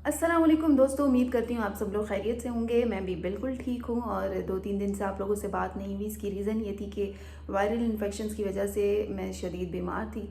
अस्सलाम वालेकुम दोस्तों, उम्मीद करती हूँ आप सब लोग खैरियत से होंगे। मैं भी बिल्कुल ठीक हूँ और 2-3 दिन से आप लोगों से बात नहीं हुई। इसकी रीज़न ये थी कि वायरल इन्फेक्शंस की वजह से मैं शदीद बीमार थी।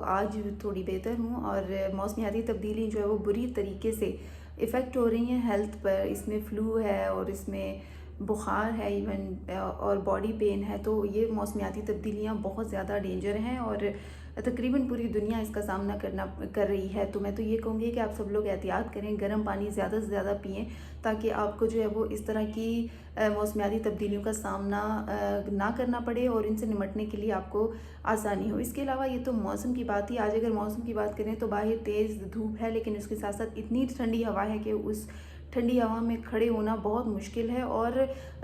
आज थोड़ी बेहतर हूँ और मौसमियाती तब्दीली जो है वो बुरी तरीके से इफ़ेक्ट हो रही हैं हेल्थ पर। इसमें फ़्लू है और इसमें बुखार है इवन और बॉडी पेन है। तो ये मौसमियाती तब्दीलियाँ बहुत ज़्यादा डेंजर हैं और तकरीबन पूरी दुनिया इसका सामना कर रही है। तो मैं तो ये कहूँगी कि आप सब लोग एहतियात करें, गर्म पानी ज़्यादा से ज़्यादा पिएँ ताकि आपको जो है वो इस तरह की मौसमियाती तब्दीलियों का सामना ना करना पड़े और इनसे निमटने के लिए आपको आसानी हो। इसके अलावा ये तो मौसम की बात ही। आज अगर मौसम की बात करें तो बाहर तेज़ धूप है, लेकिन उसके साथ साथ इतनी ठंडी हवा है कि उस ठंडी हवा में खड़े होना बहुत मुश्किल है। और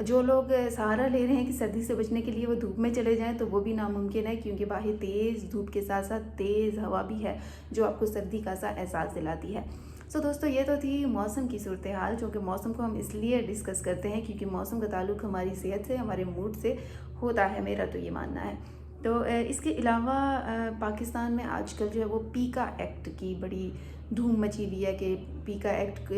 जो लोग सहारा ले रहे हैं कि सर्दी से बचने के लिए वो धूप में चले जाएं, तो वो भी नामुमकिन है, क्योंकि बाहर तेज़ धूप के साथ साथ तेज़ हवा भी है जो आपको सर्दी का सा एहसास दिलाती है। दोस्तों, ये तो थी मौसम की सूरत हाल। चूँकि मौसम को हम इसलिए डिस्कस करते हैं क्योंकि मौसम का ताल्लुक़ हमारी सेहत से, हमारे मूड से होता है, मेरा तो ये मानना है। इसके अलावा पाकिस्तान में आजकल जो है वो पीका एक्ट की बड़ी धूम मची हुई है कि पीका एक्ट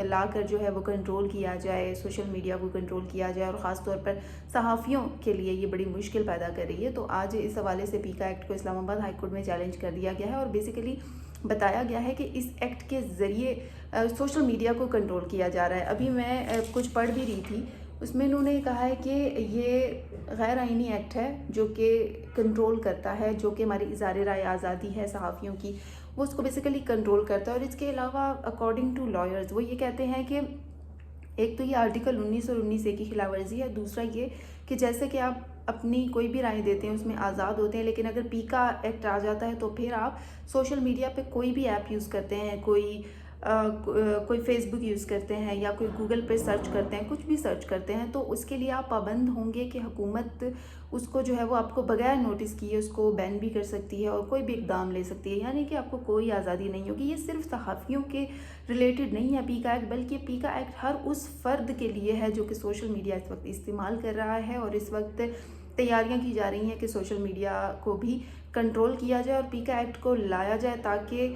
लाकर जो है वो कंट्रोल किया जाए, सोशल मीडिया को कंट्रोल किया जाए, और ख़ास तौर पर सहाफ़ियों के लिए ये बड़ी मुश्किल पैदा कर रही है। तो आज इस हवाले से पीका एक्ट को इस्लामाबाद हाई कोर्ट में चैलेंज कर दिया गया है और बेसिकली बताया गया है कि इस एक्ट के ज़रिए सोशल मीडिया को कंट्रोल किया जा रहा है। अभी मैं कुछ पढ़ भी रही थी, उसमें इन्होंने कहा है कि ये गैर आइनी एक्ट है जो कि कंट्रोल करता है, जो कि हमारी इज़हार राय आज़ादी है सहाफ़ियों की, वो उसको बेसिकली कंट्रोल करता है। और इसके अलावा अकॉर्डिंग टू लॉयर्स वो ये कहते हैं कि एक तो ये आर्टिकल 19 और 19A की खिलाफ वर्जी है, दूसरा ये कि जैसे कि आप अपनी कोई भी राय देते हैं उसमें आज़ाद होते हैं, लेकिन अगर पीका एक्ट आ जाता है तो फिर आप सोशल मीडिया पे कोई भी ऐप यूज़ करते हैं, कोई फेसबुक यूज़ करते हैं या कोई गूगल पे सर्च करते हैं, कुछ भी सर्च करते हैं, तो उसके लिए आप पाबंद होंगे कि हुकूमत उसको जो है वो आपको बगैर नोटिस किए उसको बैन भी कर सकती है और कोई भी इकदाम ले सकती है। यानी कि आपको कोई आज़ादी नहीं होगी। ये सिर्फ सहाफ़ियों के रिलेटेड नहीं है पीका एक्ट, बल्कि पीका एक्ट हर उस फ़र्द के लिए है जो कि सोशल मीडिया इस वक्त इस्तेमाल कर रहा है। और इस वक्त तैयारियां की जा रही हैं कि सोशल मीडिया को भी कंट्रोल किया जाए और पीका एक्ट को लाया जाए, ताकि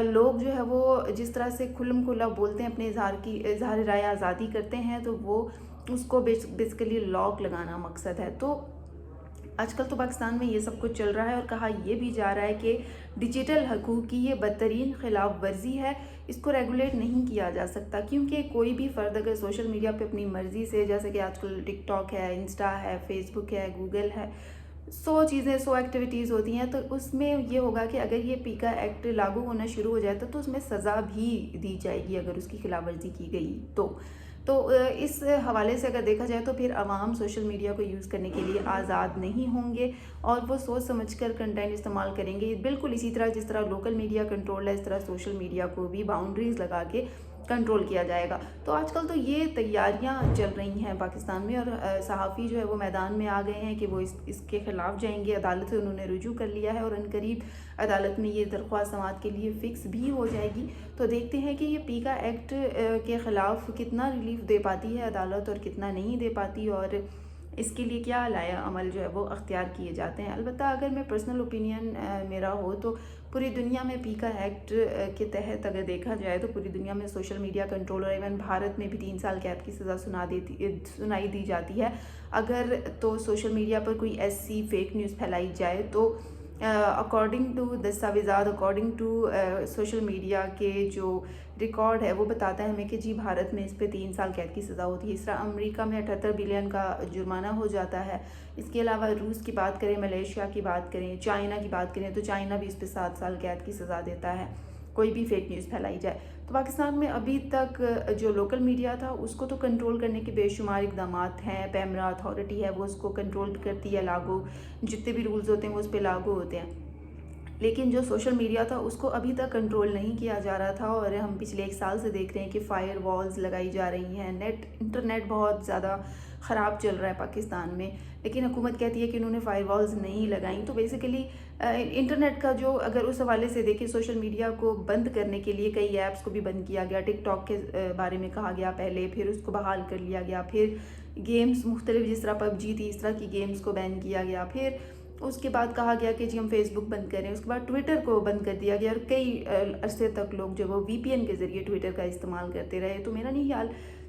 लोग जो है वो जिस तरह से खुल्म खुला बोलते हैं, अपने इज़हार राय आज़ादी करते हैं, तो वो उसको बेसिकली लॉक लगाना मकसद है। तो आजकल तो पाकिस्तान में ये सब कुछ चल रहा है और कहा यह भी जा रहा है कि डिजिटल हकूक़ की ये बदतरीन खिलाफ वर्जी है, इसको रेगुलेट नहीं किया जा सकता। क्योंकि कोई भी फ़र्द अगर सोशल मीडिया पे अपनी मर्ज़ी से, जैसे कि आजकल टिकटॉक है, इंस्टा है, फेसबुक है, गूगल है, 100 एक्टिविटीज़ होती हैं, तो उसमें ये होगा कि अगर ये पीका एक्ट लागू होना शुरू हो जाए तो उसमें सज़ा भी दी जाएगी अगर उसकी खिलाफ वर्जी की गई इस हवाले से अगर देखा जाए तो फिर आवाम सोशल मीडिया को यूज़ करने के लिए आज़ाद नहीं होंगे और वो सोच समझकर कंटेंट इस्तेमाल करेंगे। बिल्कुल इसी तरह जिस तरह लोकल मीडिया कंट्रोल है, इस तरह सोशल मीडिया को भी बाउंड्रीज़ लगा के कंट्रोल किया जाएगा। तो आजकल तो ये तैयारियां चल रही हैं पाकिस्तान में और सहाफ़ी जो है वो मैदान में आ गए हैं कि वो इसके ख़िलाफ़ जाएंगे। अदालत से उन्होंने रुजू कर लिया है और अनकरीब अदालत में ये दरख्वास्त समाअत के लिए फ़िक्स भी हो जाएगी। तो देखते हैं कि ये पीका एक्ट के ख़िलाफ़ कितना रिलीफ दे पाती है अदालत और कितना नहीं दे पाती, और इसके लिए क्या लाया अमल जो है वो अख्तियार किए जाते हैं। अलबत्ता अगर मैं पर्सनल ओपिनियन मेरा हो तो पूरी दुनिया में पीका एक्ट के तहत अगर देखा जाए तो पूरी दुनिया में सोशल मीडिया कंट्रोल, और इवन भारत में भी 3 साल कैद की सज़ा सुनाई दी जाती है अगर तो सोशल मीडिया पर कोई ऐसी फेक न्यूज़ फैलाई जाए। तो अकॉर्डिंग टू दस्तावेज़ात, अकॉर्डिंग टू सोशल मीडिया के जो रिकॉर्ड है वो बताता है हमें कि जी भारत में इस पे 3 साल कैद की सज़ा होती है। इस तरह अमेरिका में 78 बिलियन का जुर्माना हो जाता है। इसके अलावा रूस की बात करें, मलेशिया की बात करें, चाइना की बात करें तो चाइना भी इस पे 7 साल कैद की सज़ा देता है कोई भी फेक न्यूज़ फैलाई जाए। तो पाकिस्तान में अभी तक जो लोकल मीडिया था उसको तो कंट्रोल करने के बेशुमार इकदाम हैं। पैमरा अथॉरिटी है वो उसको कंट्रोल करती है, लागू जितने भी रूल्स होते हैं वो उस पर लागू होते हैं। लेकिन जो सोशल मीडिया था उसको अभी तक कंट्रोल नहीं किया जा रहा था और हम पिछले 1 साल से देख रहे हैं कि फायर वॉल्स लगाई जा रही हैं। इंटरनेट बहुत ज़्यादा ख़राब चल रहा है पाकिस्तान में, लेकिन हुकूमत कहती है कि उन्होंने फायर वॉल्स नहीं लगाई। तो बेसिकली इंटरनेट का जो अगर उस हवाले से देखें, सोशल मीडिया को बंद करने के लिए कई ऐप्स को भी बंद किया गया। टिकटॉक के बारे में कहा गया पहले, फिर उसको बहाल कर लिया गया, फिर गेम्स मुख्तलिफ जिस तरह पबजी थी इस तरह की गेम्स को बैन किया गया, फिर اس کے بعد کہا گیا کہ جی ہم فیس بک بند کریں، اس کے بعد ٹویٹر کو بند کر دیا گیا، اور کئی عرصے تک لوگ جو وہ وی پی این کے ذریعے ٹویٹر کا استعمال کرتے رہے۔ تو میرا نہیں خیال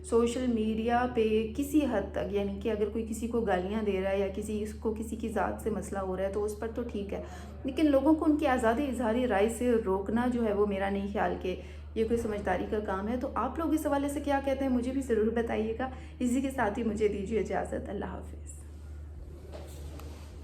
سوشل میڈیا پہ کسی حد تک، یعنی کہ اگر کوئی کسی کو گالیاں دے رہا ہے یا کسی کی ذات سے مسئلہ ہو رہا ہے تو اس پر تو ٹھیک ہے، لیکن لوگوں کو ان کی آزادی اظہار رائے سے روکنا جو ہے وہ میرا نہیں خیال کہ یہ کوئی سمجھداری کا کام ہے۔ تو آپ لوگ اس حوالے سے کیا کہتے ہیں مجھے بھی ضرور بتائیے گا۔ اسی کے ساتھ ہی مجھے دیجیے اجازت، اللہ حافظ۔